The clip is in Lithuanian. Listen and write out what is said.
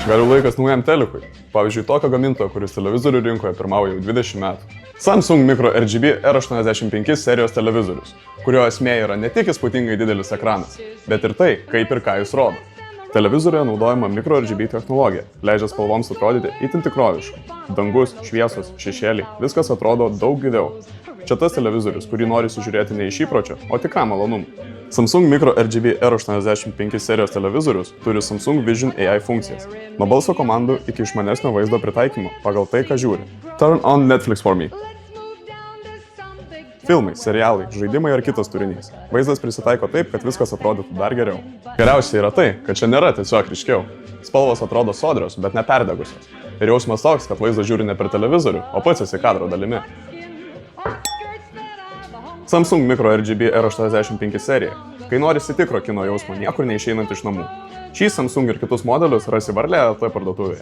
Gal jau laikas naujam telikui? Pavyzdžiui, tokio gamintojo, kuris televizorių rinkoje pirmauja jau 20 metų. Samsung Micro RGB R85 serijos televizorius, kurio esmė yra ne tik įspūdingai didelis ekranas, bet ir tai, kaip ir ką jis rodo. Televizoriuje naudojama Micro RGB technologija, leidžia spalvoms atrodyti itin tikroviškai. Dangus, šviesos, šešėliai, viskas atrodo daug gyviau. Čia tas televizorius, kurį nori žiūrėti ne iš įpročio, o tikram malonumui. Samsung Micro RGB R85 serijos televizorius turi Samsung Vision AI funkcijas. Nuo balso komandų iki išmanesnio vaizdo pritaikymo pagal tai, ką žiūri. Turn on Netflix for me. Filmai, serialai, žaidimai ar kitas turinys. Vaizdas prisitaiko taip, kad viskas atrodytų dar geriau. Geriausia yra tai, kad čia nėra tiesiog ryškiau. Spalvos atrodo sodrios, bet neperdegusios. Ir jausmas toks, kad vaizdą žiūri ne per televizorių, o pats esi kadro dalimi. Samsung Micro RGB R85 serija. Kai norisi tikro kino jausmo, niekur neišeinant iš namų. Šį Samsung ir kitus modelius rasi Varlė LT parduotuvėje.